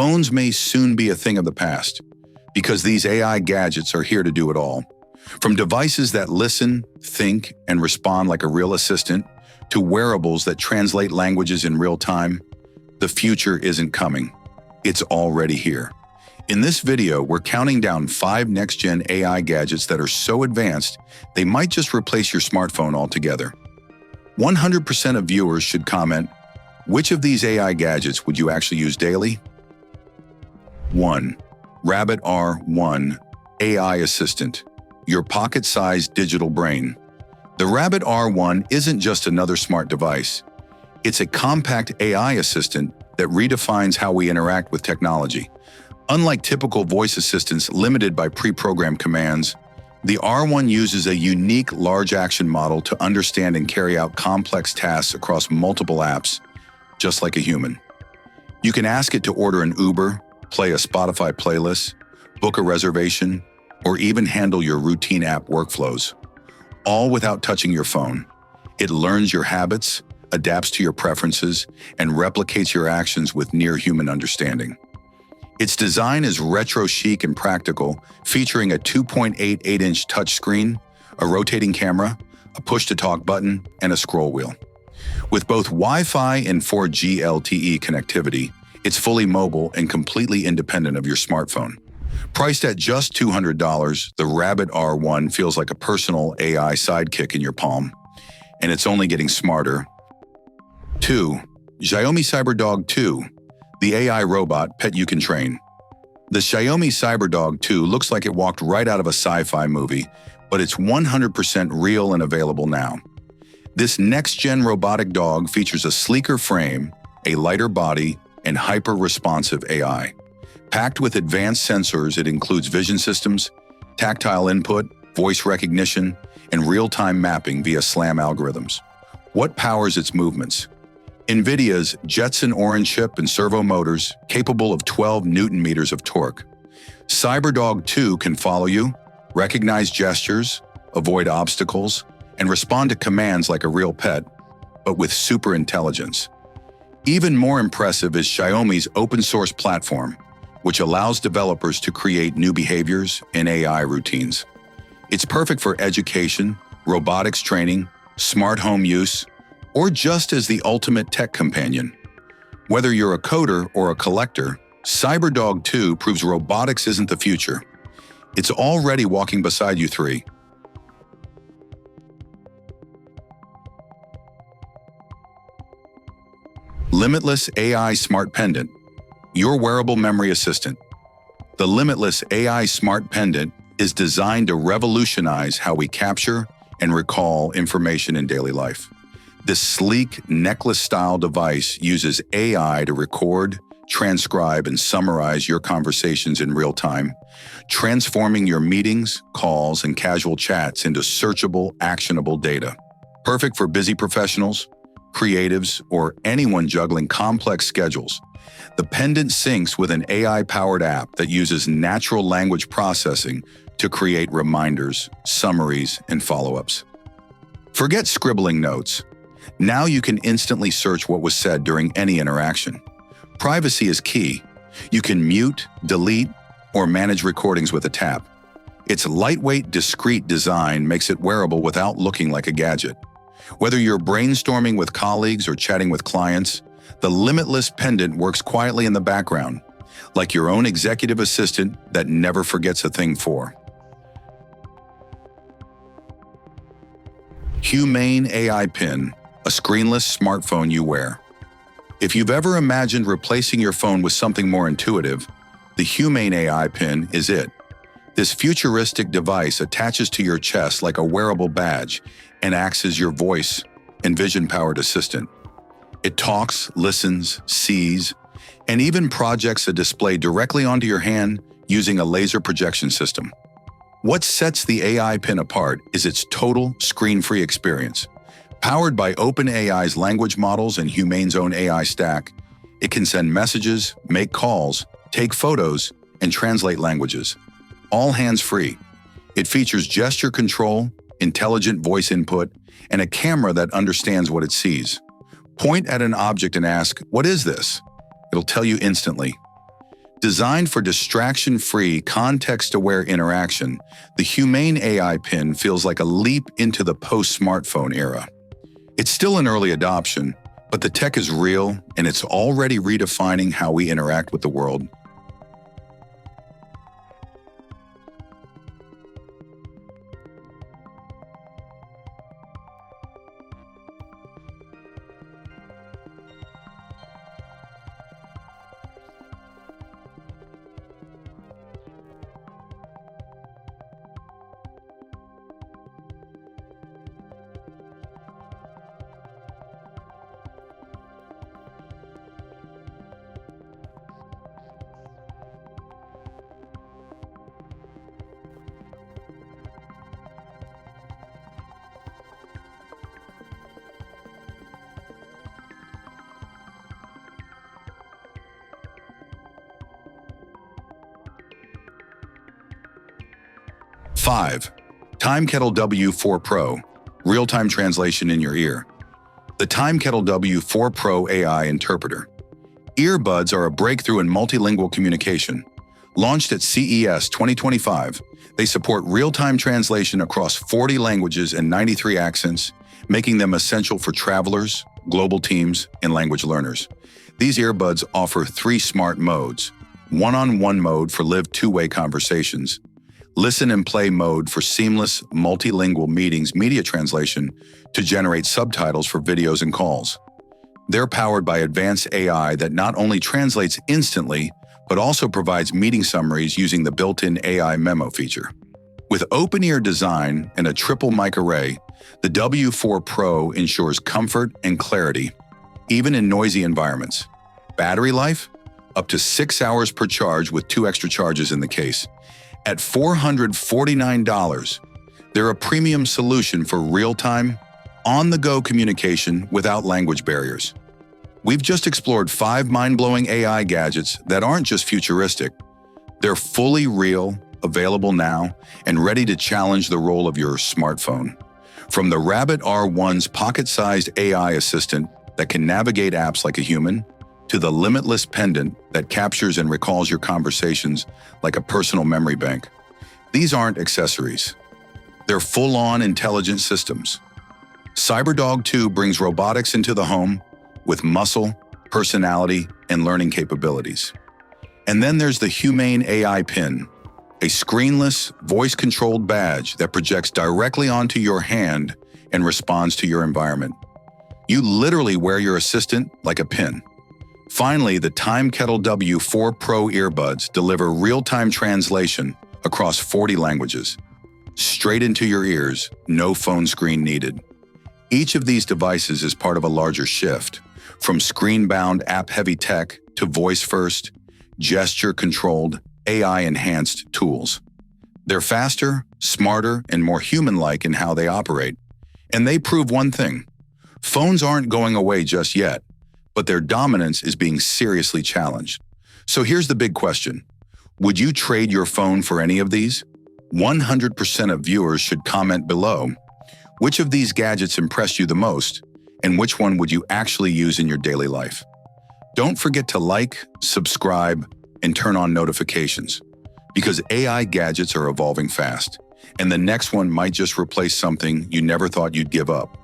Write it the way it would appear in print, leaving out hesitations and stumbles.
Phones may soon be a thing of the past, because these AI gadgets are here to do it all. From devices that listen, think, and respond like a real assistant, to wearables that translate languages in real time, the future isn't coming. It's already here. In this video, we're counting down 5 next-gen AI gadgets that are so advanced, they might just replace your smartphone altogether. 100% of viewers should comment, which of these AI gadgets would you actually use daily? 1. Rabbit R1 AI Assistant, your pocket-sized digital brain. The Rabbit R1 isn't just another smart device. It's a compact AI assistant that redefines how we interact with technology. Unlike typical voice assistants limited by pre-programmed commands, the R1 uses a unique large action model to understand and carry out complex tasks across multiple apps, just like a human. You can ask it to order an Uber, play a Spotify playlist, book a reservation, or even handle your routine app workflows, all without touching your phone. It learns your habits, adapts to your preferences, and replicates your actions with near-human understanding. Its design is retro chic and practical, featuring a 2.88-inch touchscreen, a rotating camera, a push-to-talk button, and a scroll wheel. With both Wi-Fi and 4G LTE connectivity, it's fully mobile and completely independent of your smartphone. Priced at just $200, the Rabbit R1 feels like a personal AI sidekick in your palm, and it's only getting smarter. 2. Xiaomi CyberDog 2, the AI robot pet you can train. The Xiaomi CyberDog 2 looks like it walked right out of a sci-fi movie, but it's 100% real and available now. This next-gen robotic dog features a sleeker frame, a lighter body, and hyper-responsive AI. Packed with advanced sensors, it includes vision systems, tactile input, voice recognition, and real-time mapping via SLAM algorithms. What powers its movements? NVIDIA's Jetson Orin chip and servo motors capable of 12 Newton-meters of torque. CyberDog 2 can follow you, recognize gestures, avoid obstacles, and respond to commands like a real pet, but with super intelligence. Even more impressive is Xiaomi's open-source platform, which allows developers to create new behaviors and AI routines. It's perfect for education, robotics training, smart home use, or just as the ultimate tech companion. Whether you're a coder or a collector, CyberDog 2 proves robotics isn't the future. It's already walking beside you. 3. Limitless AI Smart Pendant, your wearable memory assistant. The Limitless AI Smart Pendant is designed to revolutionize how we capture and recall information in daily life. This sleek, necklace-style device uses AI to record, transcribe, and summarize your conversations in real time, transforming your meetings, calls, and casual chats into searchable, actionable data. Perfect for busy professionals, creatives, or anyone juggling complex schedules. The pendant syncs with an AI-powered app that uses natural language processing to create reminders, summaries, and follow-ups. Forget scribbling notes. Now you can instantly search what was said during any interaction. Privacy is key. You can mute, delete, or manage recordings with a tap. Its lightweight, discreet design makes it wearable without looking like a gadget. Whether you're brainstorming with colleagues or chatting with clients, the Limitless Pendant works quietly in the background, like your own executive assistant that never forgets a thing. 4. Humane AI Pin, a screenless smartphone you wear. If you've ever imagined replacing your phone with something more intuitive, the Humane AI Pin is it. This futuristic device attaches to your chest like a wearable badge and acts as your voice and vision-powered assistant. It talks, listens, sees, and even projects a display directly onto your hand using a laser projection system. What sets the AI Pin apart is its total screen-free experience. Powered by OpenAI's language models and Humane's own AI stack, it can send messages, make calls, take photos, and translate languages, all hands-free. It features gesture control, intelligent voice input, and a camera that understands what it sees. Point at an object and ask, "What is this?" It'll tell you instantly. Designed for distraction-free, context-aware interaction, the Humane AI Pin feels like a leap into the post-smartphone era. It's still in early adoption, but the tech is real and it's already redefining how we interact with the world. Five, Timekettle W4 Pro, real-time translation in your ear. The Timekettle W4 Pro AI interpreter. Earbuds are a breakthrough in multilingual communication. Launched at CES 2025, they support real-time translation across 40 languages and 93 accents, making them essential for travelers, global teams, and language learners. These earbuds offer 3 smart modes: one-on-one mode for live two-way conversations, listen and play mode for seamless multilingual meetings, media translation to generate subtitles for videos and calls. They're powered by advanced AI that not only translates instantly, but also provides meeting summaries using the built-in AI memo feature. With open-ear design and a triple mic array, the W4 Pro ensures comfort and clarity, even in noisy environments. Battery life? Up to 6 hours per charge with 2 extra charges in the case. At $449, they're a premium solution for real-time, on-the-go communication without language barriers. We've just explored 5 mind-blowing AI gadgets that aren't just futuristic. They're fully real, available now, and ready to challenge the role of your smartphone. From the Rabbit R1's pocket-sized AI assistant that can navigate apps like a human, to the Limitless Pendant that captures and recalls your conversations like a personal memory bank. These aren't accessories. They're full-on intelligent systems. CyberDog 2 brings robotics into the home with muscle, personality, and learning capabilities. And then there's the Humane AI Pin, a screenless, voice-controlled badge that projects directly onto your hand and responds to your environment. You literally wear your assistant like a pin. Finally, the Timekettle W4 Pro earbuds deliver real-time translation across 40 languages. Straight into your ears, no phone screen needed. Each of these devices is part of a larger shift, from screen-bound app-heavy tech to voice-first, gesture-controlled, AI-enhanced tools. They're faster, smarter, and more human-like in how they operate. And they prove one thing: phones aren't going away just yet, but their dominance is being seriously challenged. So here's the big question. Would you trade your phone for any of these? 100% of viewers should comment below. Which of these gadgets impressed you the most, and which one would you actually use in your daily life? Don't forget to like, subscribe, and turn on notifications, because AI gadgets are evolving fast, and the next one might just replace something you never thought you'd give up.